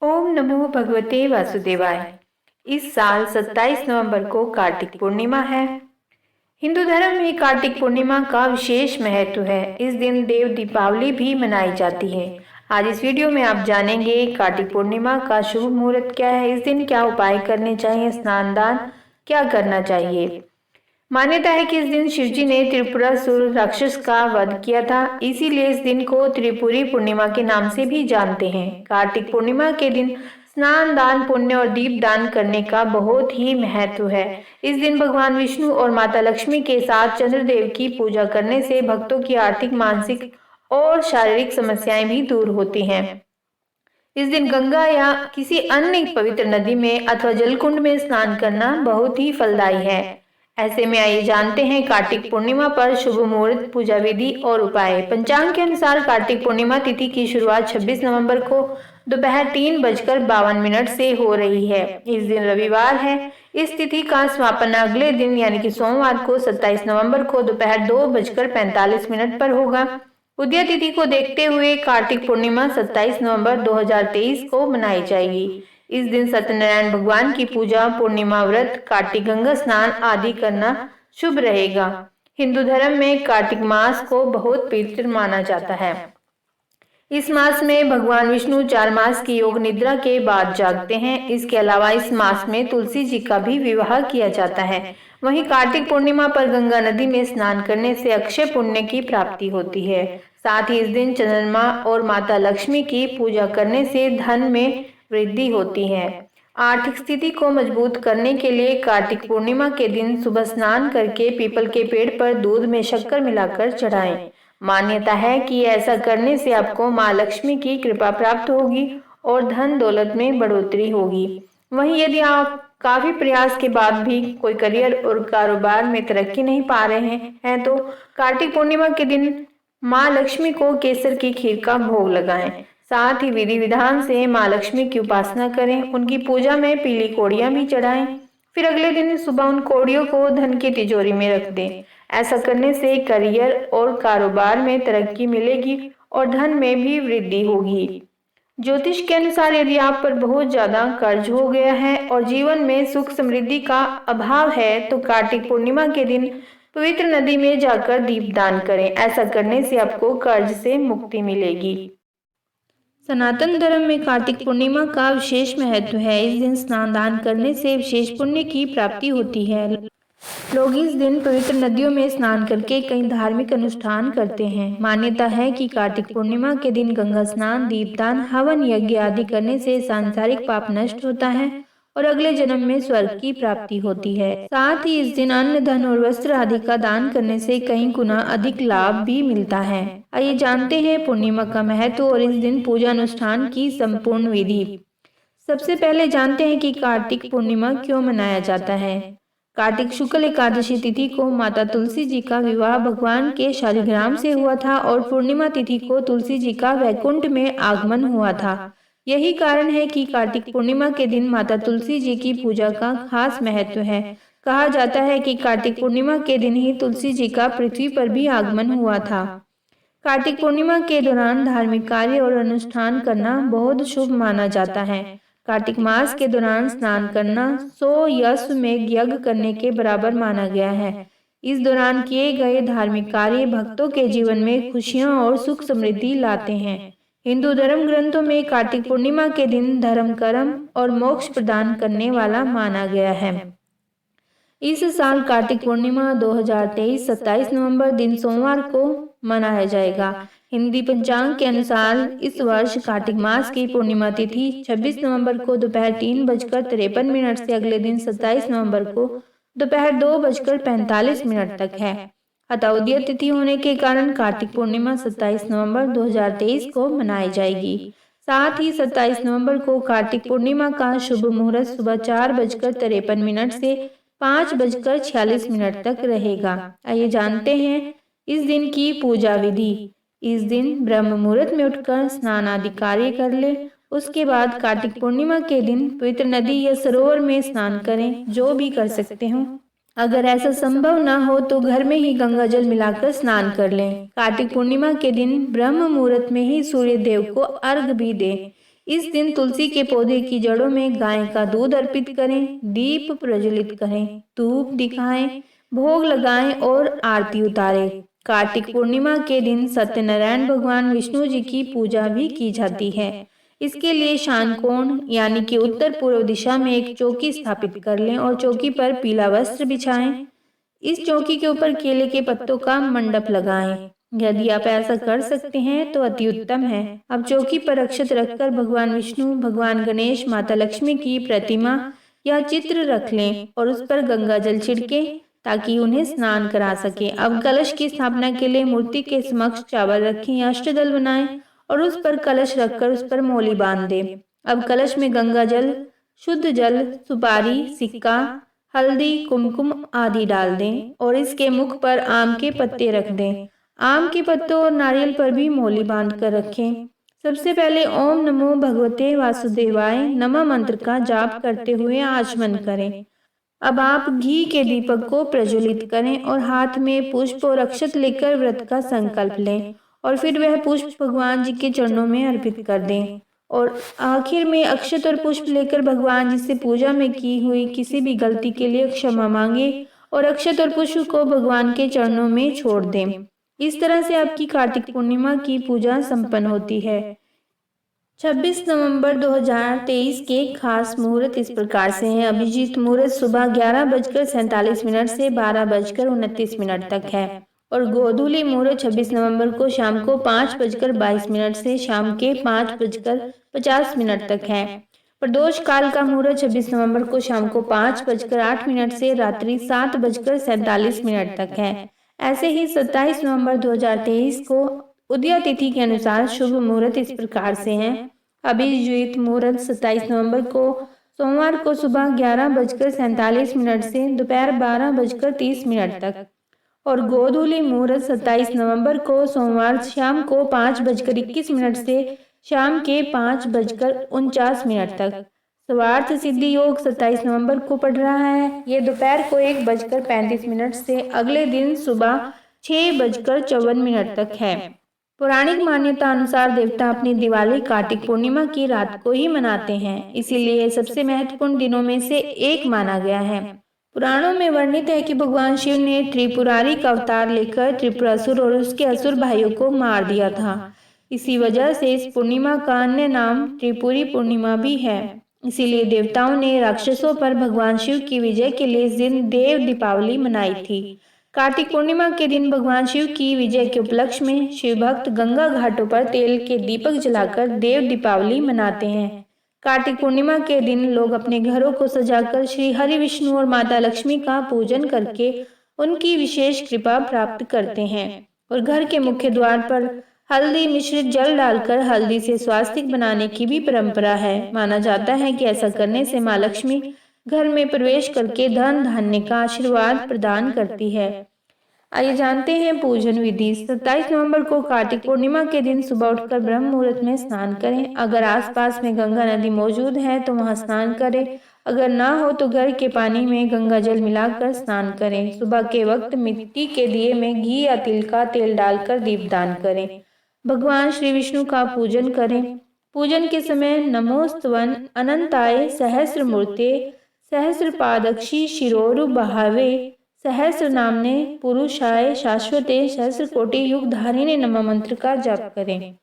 ओम नमो भगवते वासुदेवाय। इस साल 27 नवंबर को कार्तिक पूर्णिमा है। हिंदू धर्म में कार्तिक पूर्णिमा का विशेष महत्व है। इस दिन देव दीपावली भी मनाई जाती है। आज इस वीडियो में आप जानेंगे कार्तिक पूर्णिमा का शुभ मुहूर्त क्या है, इस दिन क्या उपाय करने चाहिए, स्नान दान क्या करना चाहिए। मान्यता है कि इस दिन शिवजी ने त्रिपुरासुर राक्षस का वध किया था, इसीलिए इस दिन को त्रिपुरी पूर्णिमा के नाम से भी जानते हैं। कार्तिक पूर्णिमा के दिन स्नान दान पुण्य और दीप दान करने का बहुत ही महत्व है। इस दिन भगवान विष्णु और माता लक्ष्मी के साथ चंद्रदेव की पूजा करने से भक्तों की आर्थिक, मानसिक और शारीरिक समस्याएं भी दूर होती हैं। इस दिन गंगा या किसी अन्य पवित्र नदी में अथवा जलकुंड में स्नान करना बहुत ही फलदायी है। ऐसे में आइए जानते हैं कार्तिक पूर्णिमा पर शुभ मुहूर्त, पूजा विधि और उपाय। पंचांग के अनुसार कार्तिक पूर्णिमा तिथि की शुरुआत 26 नवंबर को दोपहर 3:52 से हो रही है। इस दिन रविवार है। इस तिथि का समापन अगले दिन यानी कि सोमवार को 27 नवंबर को दोपहर 2:45 पर होगा। उदय तिथि को देखते हुए कार्तिक पूर्णिमा 27 नवंबर 2023 को मनाई जाएगी। इस दिन सत्यनारायण भगवान की पूजा, पूर्णिमा व्रत, कार्तिक गंगा स्नान आदि करना शुभ रहेगा। हिंदू धर्म में कार्तिक मास को बहुत पवित्र माना जाता है। इस मास में भगवान विष्णु 4 मास की योग निद्रा के बाद जागते हैं। इसके अलावा इस मास में तुलसी जी का भी विवाह किया जाता है। वहीं कार्तिक पूर्णिमा पर गंगा नदी में स्नान करने से अक्षय पुण्य की प्राप्ति होती है। साथ ही इस दिन चंद्रमा और माता लक्ष्मी की पूजा करने से धन में वृद्धि होती है। आर्थिक स्थिति को मजबूत करने के लिए कार्तिक पूर्णिमा के दिन सुबह स्नान करके पीपल के पेड़ पर दूध में शक्कर मिलाकर चढ़ाएं। मान्यता है कि ऐसा करने से आपको माँ लक्ष्मी की कृपा प्राप्त होगी और धन दौलत में बढ़ोतरी होगी। वहीं यदि आप काफी प्रयास के बाद भी कोई करियर और कारोबार में तरक्की नहीं पा रहे हैं तो कार्तिक पूर्णिमा के दिन माँ लक्ष्मी को केसर की खीर का भोग लगाएं। साथ ही विधि विधान से माँ लक्ष्मी की उपासना करें। उनकी पूजा में पीली कौड़ियां भी चढ़ाएं। फिर अगले दिन सुबह उन कौड़ियों को धन की तिजोरी में रख दें। ऐसा करने से करियर और कारोबार में तरक्की मिलेगी और धन में भी वृद्धि होगी। ज्योतिष के अनुसार यदि आप पर बहुत ज्यादा कर्ज हो गया है और जीवन में सुख समृद्धि का अभाव है तो कार्तिक पूर्णिमा के दिन पवित्र नदी में जाकर दीपदान करें। ऐसा करने से आपको कर्ज से मुक्ति मिलेगी। सनातन धर्म में कार्तिक पूर्णिमा का विशेष महत्व है। इस दिन स्नान दान करने से विशेष पुण्य की प्राप्ति होती है। लोग इस दिन पवित्र नदियों में स्नान करके कई धार्मिक अनुष्ठान करते हैं। मान्यता है कि कार्तिक पूर्णिमा के दिन गंगा स्नान, दीपदान, हवन यज्ञ आदि करने से सांसारिक पाप नष्ट होता है और अगले जन्म में स्वर्ग की प्राप्ति होती है। साथ ही इस दिन अन्न, धन और वस्त्र आदि का दान करने से कई गुना अधिक लाभ भी मिलता है। आइए जानते हैं पूर्णिमा का महत्व और इस दिन पूजा अनुष्ठान की संपूर्ण विधि। सबसे पहले जानते हैं कि कार्तिक पूर्णिमा क्यों मनाया जाता है। कार्तिक शुक्ल एकादशी तिथि को माता तुलसी जी का विवाह भगवान के शालिग्राम से हुआ था और पूर्णिमा तिथि को तुलसी जी का वैकुंठ में आगमन हुआ था। यही कारण है कि कार्तिक पूर्णिमा के दिन माता तुलसी जी की पूजा का खास महत्व है। कहा जाता है कि कार्तिक पूर्णिमा के दिन ही तुलसी जी का पृथ्वी पर भी आगमन हुआ था। कार्तिक पूर्णिमा के दौरान धार्मिक कार्य और अनुष्ठान करना बहुत शुभ माना जाता है। कार्तिक मास के दौरान स्नान करना 100 यज्ञ में यज्ञ करने के बराबर माना गया है। इस दौरान किए गए धार्मिक कार्य भक्तों के जीवन में खुशियां और सुख समृद्धि लाते हैं। हिंदू धर्म ग्रंथों में कार्तिक पूर्णिमा के दिन धर्म, कर्म और मोक्ष प्रदान करने वाला माना गया है। इस साल कार्तिक पूर्णिमा 2023 27 नवंबर दिन सोमवार को मनाया जाएगा। हिंदी पंचांग के अनुसार इस वर्ष कार्तिक मास की पूर्णिमा तिथि 26 नवंबर को दोपहर 3:53 से अगले दिन 27 नवंबर को दोपहर 2:45 तक है। अतः उदय तिथि होने के कारण कार्तिक पूर्णिमा 27 नवंबर 2023 को मनाई जाएगी। साथ ही 27 नवंबर को कार्तिक पूर्णिमा का शुभ मुहूर्त सुबह 4:53 से 5:46 तक रहेगा। आइए जानते हैं इस दिन की पूजा विधि। इस दिन ब्रह्म मुहूर्त में उठकर स्नान आदि कार्य कर ले। उसके बाद कार्तिक पूर्णिमा के दिन पवित्र नदी या सरोवर में स्नान करें, जो भी कर सकते हो। अगर ऐसा संभव न हो तो घर में ही गंगा जल मिलाकर स्नान कर लें। कार्तिक पूर्णिमा के दिन ब्रह्म मुहूर्त में ही सूर्य देव को अर्घ भी दें। इस दिन तुलसी के पौधे की जड़ों में गाय का दूध अर्पित करें, दीप प्रज्वलित करें, धूप दिखाएं, भोग लगाएं और आरती उतारें। कार्तिक पूर्णिमा के दिन सत्यनारायण भगवान विष्णु जी की पूजा भी की जाती है। इसके लिए शानकोण यानी कि उत्तर पूर्व दिशा में एक चौकी स्थापित कर लें और चौकी पर पीला वस्त्र बिछाएं। इस चौकी के ऊपर केले के पत्तों का मंडप लगाएं। यदि आप ऐसा कर सकते हैं तो अति उत्तम है। अब चौकी पर अक्षत रखकर भगवान विष्णु, भगवान गणेश, माता लक्ष्मी की प्रतिमा या चित्र रख लें और उस पर गंगा जल छिड़के ताकि उन्हें स्नान करा सके। अब कलश की स्थापना के लिए मूर्ति के समक्ष चावल रखें, अष्टदल बनाएं और उस पर कलश रखकर उस पर मौली बांध दें। अब कलश में गंगा जल, शुद्ध जल, सुपारी, सिक्का, हल्दी, कुमकुम आदि डाल दें और इसके मुख पर आम के पत्ते रख दें। आम के पत्तों और नारियल पर भी मौली बांध कर रखें। सबसे पहले ओम नमो भगवते वासुदेवाय नमः मंत्र का जाप करते हुए आचमन करें। अब आप घी के दीपक को प्रज्वलित करें और हाथ में पुष्प और अक्षत लेकर व्रत का संकल्प लें और फिर वह पुष्प भगवान जी के चरणों में अर्पित कर दें और आखिर में अक्षत और पुष्प लेकर भगवान जी से पूजा में की हुई किसी भी गलती के लिए क्षमा मांगे और अक्षत और पुष्प को भगवान के चरणों में छोड़ दें। इस तरह से आपकी कार्तिक पूर्णिमा की पूजा संपन्न होती है। 26 नवंबर 2023 के खास मुहूर्त इस प्रकार से हैं। अभिजीत मुहूर्त सुबह 11:47 से 12:29 तक है और गोधूली मुहूर्त 26 नवंबर को शाम को 5:22 से शाम के 5:50 तक है। प्रदोष काल का मुहूर्त 26 नवंबर को शाम को 5:08 से रात्रि 7:47 तक है। ऐसे ही 27 नवंबर 2023 को उदय तिथि के अनुसार शुभ मुहूर्त इस प्रकार से हैं। अभिजीत मुहूर्त 27 नवंबर को सोमवार को सुबह 11:47 से दोपहर 12:30 तक और गोधूली मुहूर्त 27 नवंबर को सोमवार शाम को 5:21 से शाम के 5:49 तक। स्वार्थ सिद्धि योग 27 नवंबर को पड़ रहा है। ये दोपहर को 1:35 से अगले दिन सुबह 6:54 तक है। पौराणिक मान्यता अनुसार देवता अपनी दिवाली कार्तिक पूर्णिमा की रात को ही मनाते हैं, इसीलिए सबसे महत्वपूर्ण दिनों में से एक माना गया है। पुराणों में वर्णित है कि भगवान शिव ने त्रिपुरारी का अवतार लेकर त्रिपुरासुर और उसके असुर भाइयों को मार दिया था। इसी वजह से इस पूर्णिमा का अन्य नाम त्रिपुरी पूर्णिमा भी है। इसीलिए देवताओं ने राक्षसों पर भगवान शिव की विजय के लिए इस दिन देव दीपावली मनाई थी। कार्तिक पूर्णिमा के दिन भगवान शिव की विजय के उपलक्ष्य में शिव भक्त गंगा घाटों पर तेल के दीपक जलाकर देव दीपावली मनाते हैं। कार्तिक पूर्णिमा के दिन लोग अपने घरों को सजाकर श्री हरि विष्णु और माता लक्ष्मी का पूजन करके उनकी विशेष कृपा प्राप्त करते हैं और घर के मुख्य द्वार पर हल्दी मिश्रित जल डालकर हल्दी से स्वास्तिक बनाने की भी परंपरा है। माना जाता है कि ऐसा करने से माँ लक्ष्मी घर में प्रवेश करके धन धान्य का आशीर्वाद प्रदान करती है। आइए जानते हैं पूजन विधि। 27 नवंबर को कार्तिक पूर्णिमा के दिन सुबह उठकर ब्रह्म मुहूर्त में स्नान करें। अगर आसपास में गंगा नदी मौजूद है तो वहां स्नान करें, अगर ना हो तो घर के पानी में गंगा जल मिलाकर स्नान करें। सुबह के वक्त मिट्टी के दिए में घी या तिल का तेल डालकर दीपदान करें। भगवान श्री विष्णु का पूजन करें। पूजन के समय नमोस्तवन अनंताय सहस्रमूर्ते सहस्रपादक्षी शिरोरु बहावे सहस्र नामने पुरुषाय शाश्वते सहस्र कोटि युग धारिणे नमः मंत्र का जाप करें।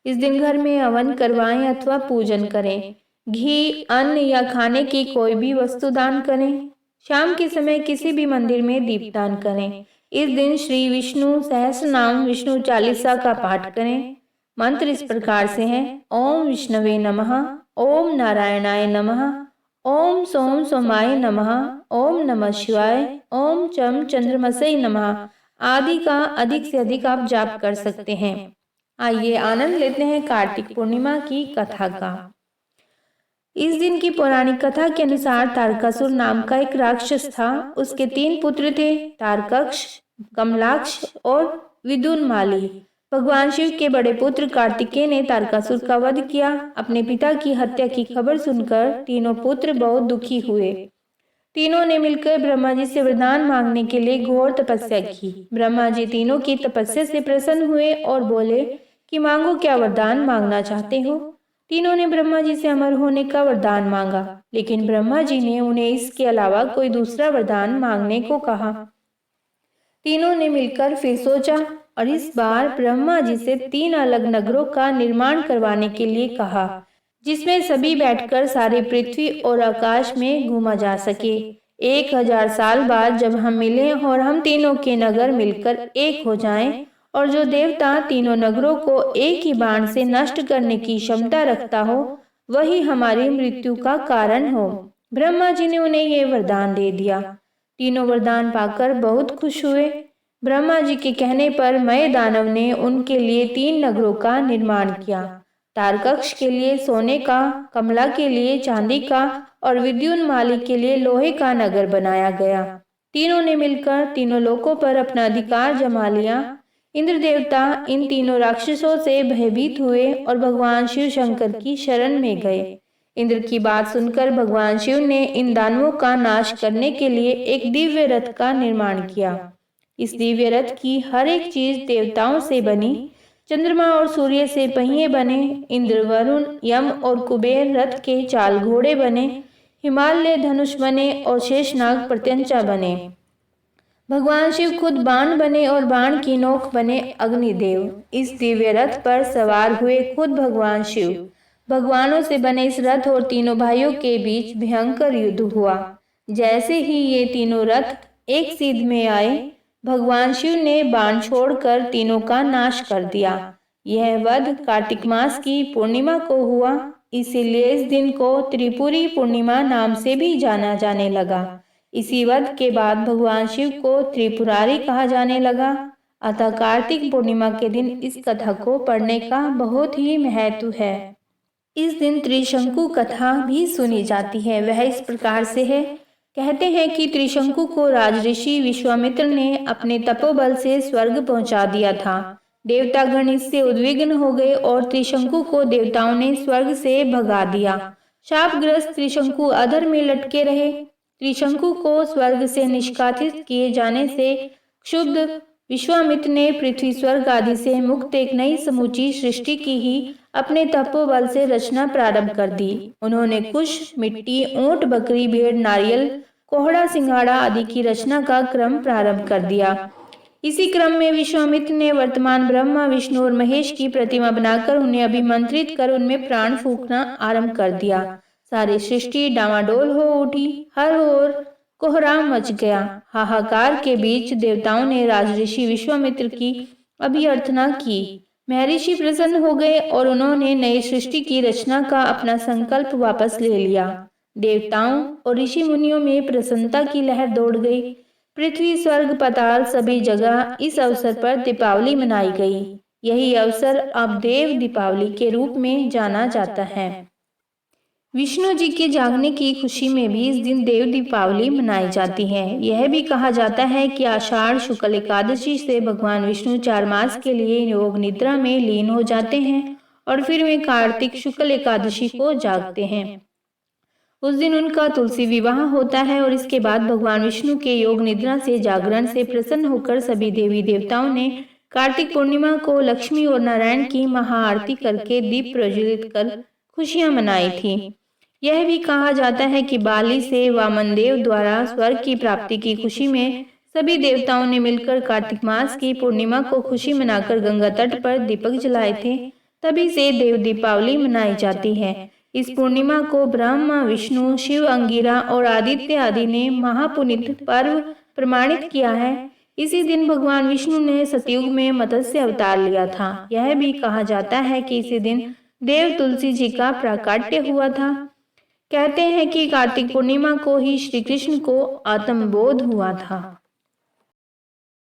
इस दिन घर में हवन करवाएं अथवा पूजन करें। घी, अन्न या खाने की कोई भी वस्तु दान करें। शाम के समय किसी भी मंदिर में दीपदान करें। इस दिन श्री विष्णु सहस्र नाम विष्णु चालीसा का पाठ करें। मंत्र इस प्रकार से हैं। ओम विष्णवे नमः, ओम नारायणाय नमः, ओम सोम सोमाय नमः, ओम नमः शिवाय, ओम चम चंद्रमसै नमः आदि का अधिक से अधिक आप जाप कर सकते हैं। आइए आनंद लेते हैं कार्तिक पूर्णिमा की कथा का। इस दिन की पौराणिक कथा के अनुसार तारकासुर नाम का एक राक्षस था। उसके 3 पुत्र थे, तारकक्ष, कमलाक्ष और विदुनमाली। भगवान शिव के बड़े पुत्र कार्तिकेय ने तारकासुर का वध किया। अपने पिता की हत्या की खबर सुनकर तीनों पुत्र बहुत दुखी हुए। तीनों ने मिलकर ब्रह्मा जी से वरदान मांगने के लिए घोर तपस्या की। ब्रह्मा जी तीनों की तपस्या से प्रसन्न हुए और बोले कि मांगो, क्या वरदान मांगना चाहते हो। तीनों ने ब्रह्मा जी से अमर होने का वरदान मांगा, लेकिन ब्रह्मा जी ने उन्हें इसके अलावा कोई दूसरा वरदान मांगने को कहा। तीनों ने मिलकर फिर सोचा और इस बार ब्रह्मा जी से 3 अलग नगरों का निर्माण करवाने के लिए कहा, जिसमें सभी बैठकर सारी पृथ्वी और आकाश में घूमा जा सके। 1000 साल बाद जब हम मिलें और हम तीनों के नगर मिलकर एक हो जाएं, और जो देवता तीनों नगरों को एक ही बाण से नष्ट करने की क्षमता रखता हो, वही हमारी मृत्यु का कारण हो। ब्रह्मा जी ने उन्हें ये वरदान दे दिया। तीनों वरदान पाकर बहुत खुश हुए। ब्रह्मा जी के कहने पर मय दानव ने उनके लिए 3 नगरों का निर्माण किया। तारकक्ष के लिए सोने का, कमला के लिए चांदी का और विद्युन्माली के लिए लोहे का नगर बनाया गया। तीनों ने मिलकर तीनों लोकों पर अपना अधिकार जमा लिया। इंद्र देवता इन तीनों राक्षसों से भयभीत हुए और भगवान शिव शंकर की शरण में गए। इंद्र की बात सुनकर भगवान शिव ने इन दानवों का नाश करने के लिए एक दिव्य रथ का निर्माण किया। इस दिव्य रथ की हर एक चीज देवताओं से बनी। चंद्रमा और सूर्य से पहिए बने, इंद्र, वरुण, यम और कुबेर रथ के चाल घोड़े बने, हिमालय धनुष बने और शेषनाग प्रत्यंचा बने। भगवान शिव खुद बाण बने और बाण की नोक बने अग्निदेव। इस दिव्य रथ पर सवार हुए खुद भगवान शिव। भगवानों से बने इस रथ और तीनों भाइयों के बीच भयंकर युद्ध हुआ। जैसे ही ये तीनों रथ एक सीध में आए, भगवान शिव ने बाण छोड़कर तीनों का नाश कर दिया। यह वध कार्तिक मास की पूर्णिमा को हुआ, इसीलिए इस दिन को त्रिपुरी पूर्णिमा नाम से भी जाना जाने लगा। इसी वध के बाद भगवान शिव को त्रिपुरारी कहा जाने लगा। अतः कार्तिक पूर्णिमा के दिन इस कथा को पढ़ने का बहुत ही महत्व है। इस दिन त्रिशंकु कथा भी सुनी जाती है। वह इस प्रकार से है। कहते हैं कि त्रिशंकु को राजऋषि विश्वामित्र ने अपने तपोबल से स्वर्ग पहुंचा दिया था। देवतागण इससे उद्विग्न हो गए और त्रिशंकु को देवताओं ने स्वर्ग से भगा दिया। शापग्रस्त त्रिशंकु अधर में लटके रहे। त्रिशंकु को स्वर्ग से निष्कासित किए जाने से क्षुब्ध विश्वामित्र ने पृथ्वी, स्वर्ग आदि से मुक्त एक नई समूची सृष्टि की ही अपने तपोबल से रचना प्रारंभ कर दी। उन्होंने कुश, मिट्टी, ऊंट, बकरी, भेड़, नारियल, कोहड़ा, सिंघाड़ा आदि की रचना का क्रम प्रारंभ कर दिया। इसी क्रम में विश्वामित्र ने वर्तमान ब्रह्मा, विष्णु और महेश की प्रतिमा बनाकर उन्हें अभिमंत्रित कर उनमें प्राण फूंकना आरंभ कर दिया। सारी सृष्टि डामाडोल हो उठी। हर ओर कोहराम मच गया। हाहाकार के बीच देवताओं ने राजऋषि विश्वामित्र की अभ्यर्थना की। महर्षि प्रसन्न हो गए और उन्होंने नई सृष्टि की रचना का अपना संकल्प वापस ले लिया। देवताओं और ऋषि मुनियों में प्रसन्नता की लहर दौड़ गई। पृथ्वी, स्वर्ग, पाताल सभी जगह इस अवसर पर दीपावली मनाई गई। यही अवसर अब देव दीपावली के रूप में जाना जाता है। विष्णु जी के जागने की खुशी में भी इस दिन देव दीपावली मनाई जाती है। यह भी कहा जाता है कि आषाढ़ शुक्ल एकादशी से भगवान विष्णु 4 मास के लिए योग निद्रा में लीन हो जाते हैं और फिर वे कार्तिक शुक्ल एकादशी को जागते हैं। उस दिन उनका तुलसी विवाह होता है और इसके बाद भगवान विष्णु के योग निद्रा से जागरण से प्रसन्न होकर सभी देवी देवताओं ने कार्तिक पूर्णिमा को लक्ष्मी और नारायण की महाआरती करके दीप प्रज्वलित कर खुशियां मनाई थी। यह भी कहा जाता है कि बाली से वामन देव द्वारा स्वर्ग की प्राप्ति की खुशी में सभी देवताओं ने मिलकर कार्तिक मास की पूर्णिमा को खुशी मनाकर गंगा तट पर दीपक जलाए थे। तभी से देव दीपावली मनाई जाती है। इस पूर्णिमा को ब्रह्मा, विष्णु, शिव, अंगिरा और आदित्य आदि ने महापुनीत पर्व प्रमाणित किया है। इसी दिन भगवान विष्णु ने सतयुग में मत्स्य अवतार लिया था। यह भी कहा जाता है कि इसी दिन देव तुलसी जी का प्राकट्य हुआ था। कहते हैं कि कार्तिक पूर्णिमा को ही श्री कृष्ण को आत्मबोध हुआ था।